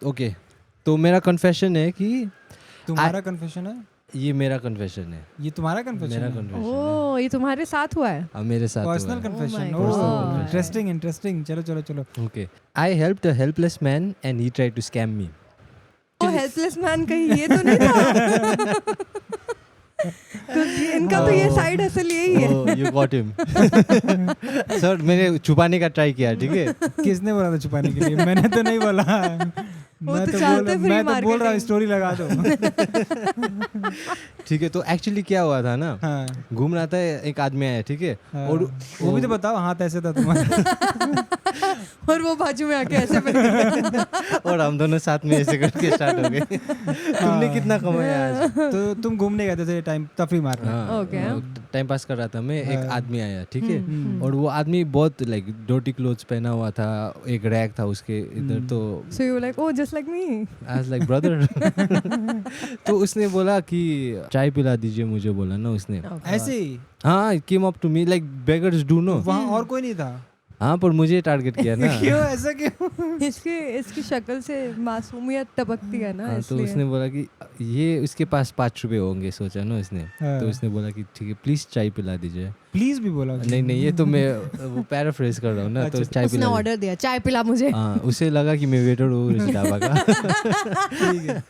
Okay, तो मेरा confession है कि तुम्हारा कन्फेशन है? ये मेरा कन्फेशन है, ये तुम्हारा कन्फेशन मेरा है? कन्फेशन है। ओह, ये तुम्हारे साथ हुआ है? अब मेरे साथ पर्सनल हुआ है। Confession. Oh my God. Interesting interesting. चलो चलो चलो। Okay. I helped a helpless man and he tried to scam me. Oh helpless man कहीं ये तो नहीं था? क्योंकि इनका तो ये साइड हसल यही है। Oh, you got him. Sir मैंने छुपाने का ट्राई किया, ठीक है? किसने बोला था छुपाने के लिए? मैंने तो नहीं बोला। वो तो चाहते free मैं तो बोल रहा हूँ marketing। स्टोरी लगा दो। ठीक है, तो एक्चुअली क्या हुआ था ना, हाँ, घूम रहा था, एक आदमी आया, ठीक है? हाँ। और वो भी तो बताओ, हाथ ऐसे था तुम्हारा। और वो बाजू में आके ऐसे पकड़ और हम दोनों साथ में ऐसे करके स्टार्ट हो गए। तुमने कितना कमाया आज? तो तुम घूमने गए थे टाइम तफरी मार रहे? हाँ, Okay. टाइम पास कर रहा था मैं, एक हाँ। आदमी आया, ठीक है? हम्म। और वो आदमी बहुत लाइक डर्टी क्लोथ्स पहना हुआ था, एक रैक था उसके इधर, तो so you like oh just like me. I was like brother. तो उसने बोला कि चाय पिला दीजिए मुझे, बोला ना उसने। ऐसे ही? हाँ, came up to me like beggars do no. वहाँ और कोई नहीं था? हाँ, पर मुझे टारगेट किया ना। क्यों ऐसा क्यों? इसकी शक्ल से मासूमियत टपकती है ना, हाँ, तो इसलिए। उसने बोला कि ये उसके पास 5 रुपए होंगे, सोचा ना उसने। हाँ। तो उसने बोला कि ठीक है प्लीज चाय पिला दीजिए। प्लीज भी बोला? नहीं नहीं, ये तो मैं वो पैराफ्रेज कर रहा हूँ ना, तो अच्छा, चाय उसने पिला ऑर्डर दिया चाय पिला मुझे। हाँ, उसे लगा कि मैं वेटर हूँ इस ढाबा का। ठीक है।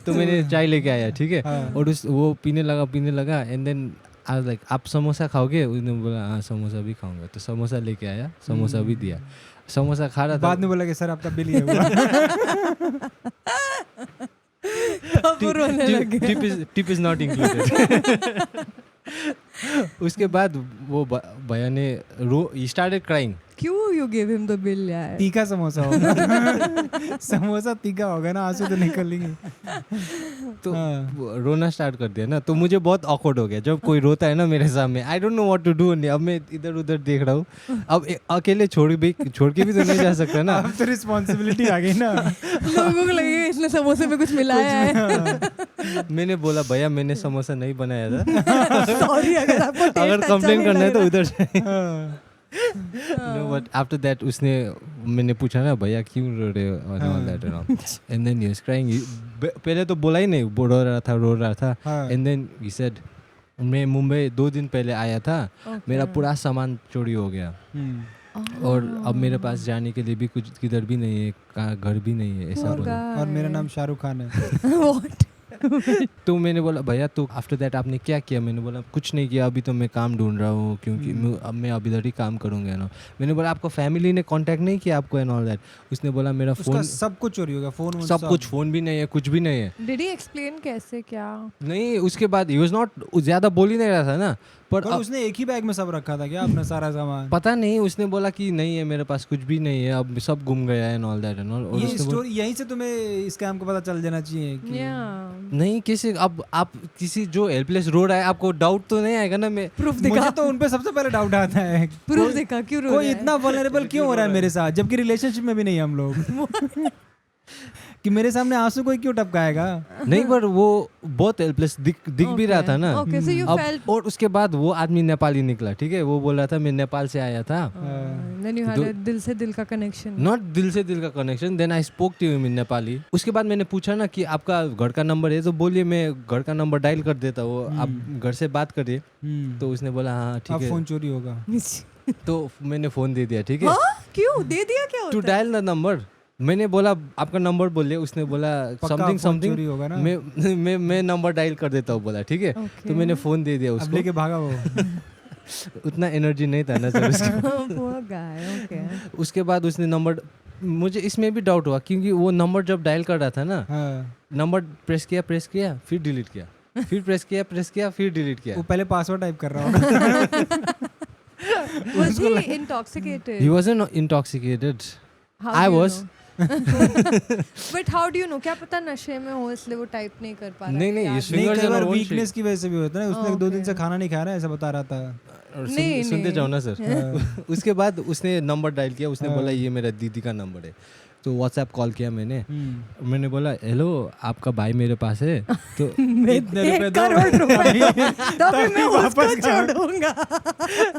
तो मैंने चाय लेके आया, ठीक है? हाँ। और वो पीने लगा and then I was like आप समोसा खाओगे? उसने बोला हाँ समोसा भी खाऊंगा। तो समोसा लेके आया, समोसा भी दिया, समोसा खा रहा था। बाद में बोला कि सर आपका बिल ये हुआ। अब वो रोने लगे। Tip is not included. उसके बाद वो भैया ने स्टार्टेड क्राइंग। क्यों you give him the bill यार? तीखा समोसा होगा। समोसा तीखा होगा ना, आंसू तो निकलेंगे। तो हाँ। वो रोना स्टार्ट कर दिया ना, तो मुझे बहुत ऑकवर्ड हो गया जब कोई रोता है ना मेरे सामने। I don't know what to do. अब मैं इधर उधर देख रहा हूँ, अब अकेले छोड़ के भी तो नहीं जा सकता ना। अब तो रिस्पॉन्सिबिलिटी आ गई ना। लोगों को लगेगा इसने समोसे में कुछ मिलाया है। मैंने बोला भैया मैंने समोसा नहीं बनाया था। सॉरी अगर आपको taste अगर अच्छा कंप्लेन नहीं करना है लग तो रहा। उधर से। हाँ। No, but after that मैंने पूछा ना भैया क्यों रो रहे हो and all that and all. And then he was crying. पहले तो बोला ही नहीं, वो रो रहा था। हाँ। And then he said मैं मुंबई 2 दिन पहले आया था, मेरा पूरा सामान चोरी हो गया हम्म। और अब मेरे पास जाने के लिए भी कुछ किधर भी नहीं है, कहाँ घर भी नहीं है, ऐसा बोला। और मेरा नाम शाहरुख खान है। What? तो मैंने बोला भैया तो आफ्टर दैट आपने क्या किया? मैंने बोला कुछ नहीं किया, अभी तो मैं काम ढूंढ रहा हूँ क्योंकि अब मैं अभी इधर ही काम करूँगा एंड ऑल। मैंने बोला आपको फैमिली ने कांटेक्ट नहीं किया आपको एंड ऑल दैट? उसने बोला मेरा उसका फ़ोन सब कुछ चोरी हो गया, फोन सब कुछ, फ़ोन भी नहीं है, कुछ भी नहीं है। Did he explain कैसे क्या? नहीं, उसके बाद ही वाज नॉट ज़्यादा बोल ही नहीं रहा था ना, पर पर उसने एक ही बैग में सब रखा था क्या अपना सारा सामान? पता नहीं, उसने बोला कि नहीं है मेरे पास कुछ भी नहीं है, अब सब गुम गया है and all that and all. और ये उसने बोला स्टोरी यहीं से तुम्हें स्कैम का पता चल जाना चाहिए कि Yeah. नहीं, किसी अब आप किसी जो हेल्पलेस रो रहा है आपको डाउट तो नहीं आएगा ना? मैं Proof मुझे दिखा। तो उन पे सबसे पहले डाउट आता है। Proof दिखा क्यों रो कोई रहा है? इतना वल्नरेबल क्यों हो रहा है मेरे साथ, जबकि रिलेशनशिप में भी नहीं हम लोग। कि मेरे सामने आंसू कोई क्यों टपकाएगा? नहीं, पर वो बहुत हेल्पलेस दिख भी रहा था ना। Okay, so you अब felt और उसके बाद वो आदमी नेपाली निकला, ठीक है? वो बोल रहा था मैं नेपाल से आया था। then you had a दिल से दिल का connection. नॉट दिल से दिल का connection. Then I spoke to him in Nepali. उसके बाद मैंने पूछा ना कि आपका घर का नंबर है, तो बोलिए मैं घर का नंबर डायल कर देता हूँ, आप घर से बात करिए। तो उसने बोला हाँ ठीक अब है। फोन चोरी होगा। तो मैंने फ़ोन दे दिया, ठीक है? हाँ? क्यों दे दिया? क्या टू होता है? Dial the number. मैंने बोला आपका नंबर बोलिए, उसने बोला पक्का फोन चोरी समथिंग। होगा ना? मैं नंबर डायल कर देता हूँ, बोला ठीक है। Okay. तो मैंने फ़ोन दे दिया अब उसको। लेके भागा वो। उतना एनर्जी नहीं था ना सर उसका। Poor guy. Okay. उसके बाद उसने नंबर, मुझे इसमें भी डाउट हुआ क्योंकि वो नंबर जब डायल कर रहा था ना, हाँ। नंबर प्रेस किया फिर डिलीट किया, फिर प्रेस किया फिर डिलीट किया। वो पहले पासवर्ड टाइप कर रहा होगा। Was he intoxicated? He wasn't intoxicated. How I do you was. know? But how do you know? क्या पता नशे में हो इसलिए वो टाइप नहीं कर पा रहा नहीं, है, नहीं, याद ये नहीं, Fingers कई on bar our own weakness की वजह से भी होता है ना। उसने 2 दिन Okay. से खाना नहीं खाया ना, ऐसा बता रहा था। और नहीं, सुनते नहीं। जाओ ना सर। उसके बाद उसने नंबर डायल किया, उसने बोला ये मेरा दीदी का नंबर है। तो व्हाट्सएप कॉल किया मैंने बोला हेलो आपका भाई मेरे पास है। तो में इतने रुपए 1 दो। करोड़ रुपए तभी मैं उसको वापस कर। छोड़ूंगा।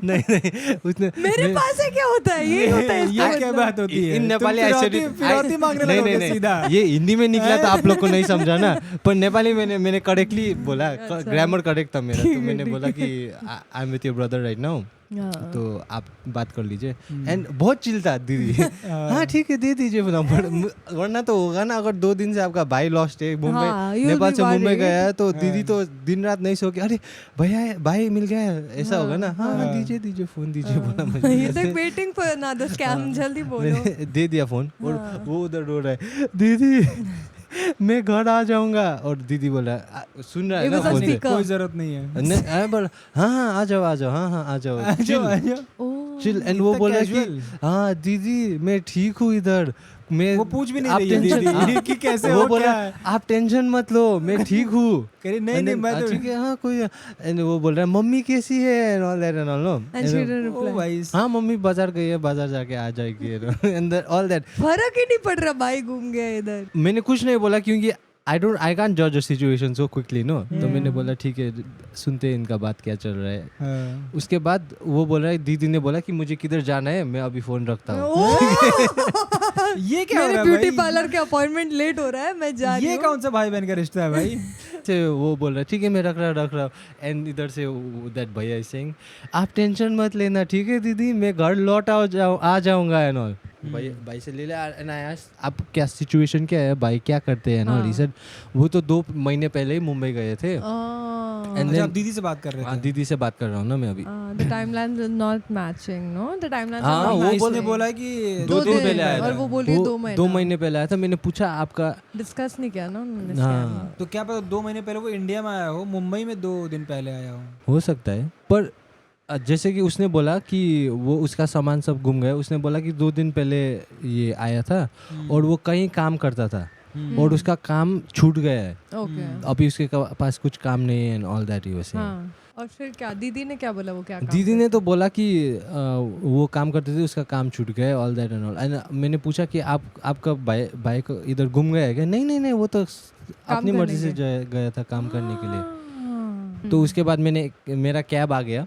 नहीं उसने मेरे पास है क्या होता है, ये होता है इसका ये क्या मतलब। बात होती है? इन तुम नेपाली I said it- फिरौती मांगने नहीं लगोगे नहीं सीधा। नहीं, ये हिंदी में निकला तो आप लोग को नहीं समझा ना, पर नेपाली मैंने करेक्टली बोला, ग्रामर करेक्ट था मेरा, तो मैंने बोला कि I am with your brother right now, हाँ। तो आप बात कर लीजिए। एंड बहुत चिल था दीदी। हाँ ठीक है दे दीजिए नंबर, वरना तो होगा ना अगर 2 दिन से आपका भाई लॉस्ट है हाँ, मुंबई, you'll नेपाल be से मुंबई worried. गया है, तो दीदी तो दिन रात नहीं सो के अरे भैया भाई मिल गया है, ऐसा होगा ना। हाँ दीजिए फोन दीजिए, बोला ये मुझे। तो वेटिंग फॉर अनदर स्कैम, जल्दी बोलो। मैंने दे दिया फोन और वो उधर रो रहा है, दीदी मैं घर आ जाऊंगा, और दीदी बोला सुन रहा है It ना was on फोन से, speaker. कोई जरूरत नहीं है। नहीं मैं बोला हाँ आ जाओ हाँ आ जाओ आ जाओ। ओह, चिल। एंड वो इतना बोला कि casual। हाँ दीदी मैं ठीक हूँ इधर, मैं वो पूछ भी नहीं आप रही है टेंशन- दीदी हाँ, कि कैसे वो हो बोला क्या है। आप टेंशन मत लो मैं ठीक हूँ। कह रही नहीं And नहीं then, मैं तो ठीक है हाँ कोई, एंड वो बोल रहा है मम्मी कैसी है and all that and all no, and she didn't oh reply. भाई हाँ मम्मी बाजार गई है, बाजार जाके आ जाएगी एंड ऑल दैट। फर्क ही नहीं पड़ रहा, भाई घूम गया इधर। मैंने कुछ नहीं बोला क्योंकि आई कांट जज the situation so quickly no, तो मैंने बोला ठीक है सुनते हैं इनका बात क्या चल रहा है। हाँ। उसके बाद वो बोल रहा है, दीदी ने बोला कि मुझे किधर जाना है, मैं अभी फोन रखता हूँ। ओह! ये क्या हो मेरे रहा है ब्यूटी भाई? पार्लर के अपॉइंटमेंट लेट हो रहा है, मैं जा रही ये हूँ। कौन सा भाई बहन का रिश्ता है भाई? से वो बोल रहा है ठीक है मैं रख रहा हूँ, एंड इधर से दैट भैया इज सेइंग आप टेंशन मत लेना ठीक है दीदी, मैं घर लौट आ जाऊंगा एंड ऑल। भाई से ले ले, एंड आई आस्क्ड आप क्या सिचुएशन क्या है, भाई क्या करते हैं एंड ऑल। ही सेड वो तो 2 महीने पहले ही मुंबई गए थे। एंड अच्छा आप दीदी से बात कर रहे हाँ थे? दीदी से बात कर रहा हूँ ना मैं अभी। The timelines are not matching, no? The timelines हाँ, are not वो matching. इसने बोला कि 2 दिन दिन पहले आया और था, वो बोल रही है 2 महीना। 2 महीने पहले आया था। मैंने पूछा आपका, डिस्कस नहीं किया ना उन्होंने। हाँ तो क्या पता 2 महीने पहले वो इंडिया में आया हो, मुंबई में 2 दिन पहले आया हो। हो सकता है, पर जैसे कि उसने बोला कि वो उसका सामान सब गुम गया, उसने बोला कि 2 दिन पहले ये आया था और वो कहीं काम करता था और उसका काम छूट गया है, ओके। अभी उसके पास कुछ काम नहीं है and all that he was saying. हाँ, और फिर क्या दीदी ने क्या बोला, वो क्या काम दीदी ने तो बोला कि वो काम करते थे, उसका काम छूट गया है all that and all. And मैंने पूछा कि आपका भाई को इधर गुम गया है क्या? नहीं वो तो अपनी करने मर्जी से गया था काम करने के लिए। तो उसके बाद मेरा कैब आ गया,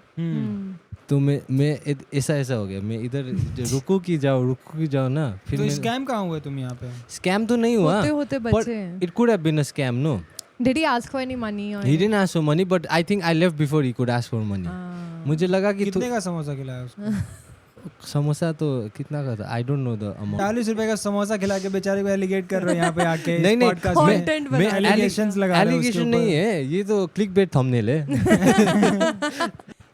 तो मैं ऐसा हो गया, मैं इधर रुकू की जाओ ना। फिर तो स्कैम कहाँ हुए तुम यहाँ पे? स्कैम तो नहीं हुआ, होते बच्चे। It could have been a scam no. Did he ask for any money or? He didn't ask for money, but I think I left before he could ask for money. मुझे लगा कि कितने का समोसा खिलाया उसको? समोसा तो कितना का था, आई डोंट नो द अमाउंट। 40 रुपए का समोसा खिला के बेचारे को एलिगेट कर रहे हो यहाँ पे आके। नहीं नहीं podcast में। Content बना रहे हो। allegations लगा रहे हो उसके एलिगेशन ऊपर। नहीं है, ये तो क्लिक बेट थंबनेल है।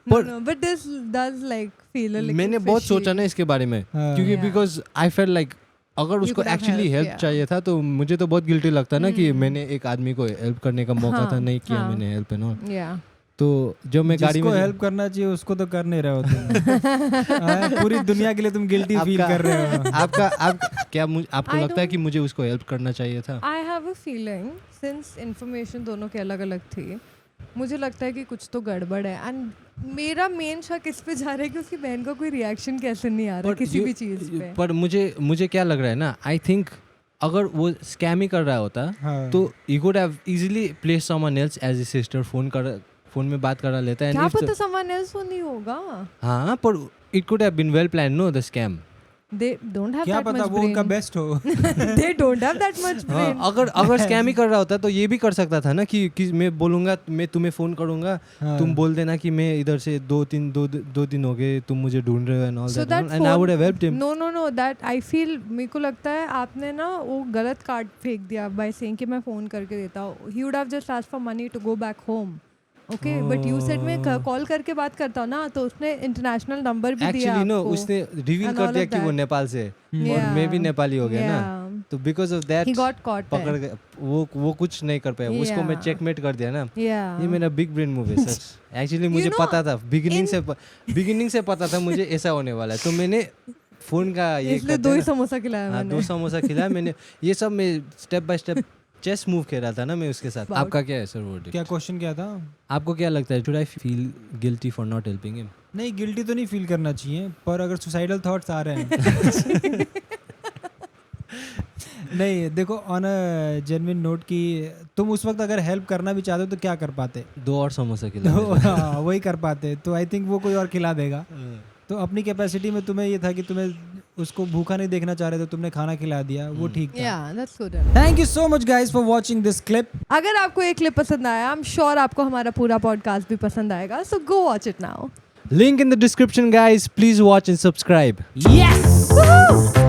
No, but this does like feel a little मैंने बहुत fishy. सोचा ना इसके बारे में, क्योंकि Yeah. Because I fail like अगर उसको could have actually helped, help yeah. चाहिए था तो मुझे तो बहुत गिल्टी लगता ना कि मैंने एक आदमी को हेल्प करने का मौका था, हाँ, नहीं किया हाँ। मैंने हेल्प एंड ऑल। Yeah. तो जब मैं गाड़ी जिसको में हेल्प करना चाहिए उसको तो कर नहीं रहे हो तुम। हाँ, पूरी दुनिया के लिए तुम गिल्टी फील कर रहे हो। आपको I लगता है don't- कि मुझे उसको हेल्प करना चाहिए था? I have a feeling since information दोनों की अलग अलग थी, मुझे लगता है कि कुछ तो गड़बड़ है। एंड मेरा मेन शक इस पे जा रहा है कि उसकी बहन का कोई रिएक्शन कैसे नहीं आ रहा But किसी you- भी चीज पे। पर मुझे क्या लग रहा है ना, आई थिंक अगर वो स्कैम ही कर रहा होता हाँ। तो he could have easily place someone else as a sister, phone में बात करा लेता है। क्या And if पता the- someone else वो नहीं होगा। हाँ पर it could have been well plan no the scam. They don't have क्या that पता much वो उनका brain. बेस्ट हो। They don't have that much brain. अगर स्कैम ही कर रहा होता तो ये भी कर सकता था ना कि मैं बोलूंगा, मैं तुम्हें फोन करूंगा, हाँ। तुम बोल देना कि मैं इधर से 2 दिन हो गए तुम मुझे ढूंढ रहे हो and all So that that and I would have phone- helped him. No, that I feel मेरे को लगता है आपने ना वो गलत कार्ड फेंक दिया by saying कि मैं फ़ोन करके देता हूँ। He would have just asked for money to go back home. Okay, but you said मैं कॉल करके बात करता हूँ ना, तो उसने इंटरनेशनल नंबर भी दिया एक्चुअली नो आपको। उसने रिवील and कर all दिया of कि वो that. नेपाल से और Yeah. मैं भी नेपाली हो गया ना, Yeah. तो because of that He got caught पकड़ there. गया वो कुछ नहीं कर पाया, उसको मैं Yeah. चेकमेट कर दिया ना। Yeah. ये मेरा बिग ब्रेन मूव है सर। एक्चुअली मुझे know, पता था बिगिनिंग से पता था मुझे ऐसा होने वाला है, तो मैंने फोन का ये इसलिए करते 2 हैं ही ना, समोसा खिलाया हाँ मैंने। 2 समोसा खिलाया मैंने। ये सब मैं step by step chess move खेल रहा था ना मैं उसके साथ। Wow. आपका क्या है सर वर्डिक्ट? क्या क्वेश्चन क्या था? आपको क्या लगता है, should I feel guilty for not helping him? नहीं गिल्टी तो नहीं फील करना चाहिए, पर अगर सुसाइडल थॉट्स आ रहे हैं नहीं देखो, ऑन अ जेन्युइन नोट कि तुम उस वक्त अगर हेल्प करना भी चाहते हो तो क्या कर पाते? 2 और समोसा खिला तो हाँ, वही कर पाते। तो आई थिंक वो कोई और खिला देगा। तो अपनी कैपेसिटी में तुम्हें ये था कि तुम्हें उसको भूखा नहीं देखना चाह रहे थे, तुमने खाना खिला दिया, वो ठीक था। Yeah, that's good. Thank you so much guys for watching this clip. अगर आपको ये क्लिप पसंद आया, आई एम श्योर आपको हमारा पूरा पॉडकास्ट भी पसंद आएगा, so go watch it now. Link in the description, guys. Please watch and subscribe. Yes.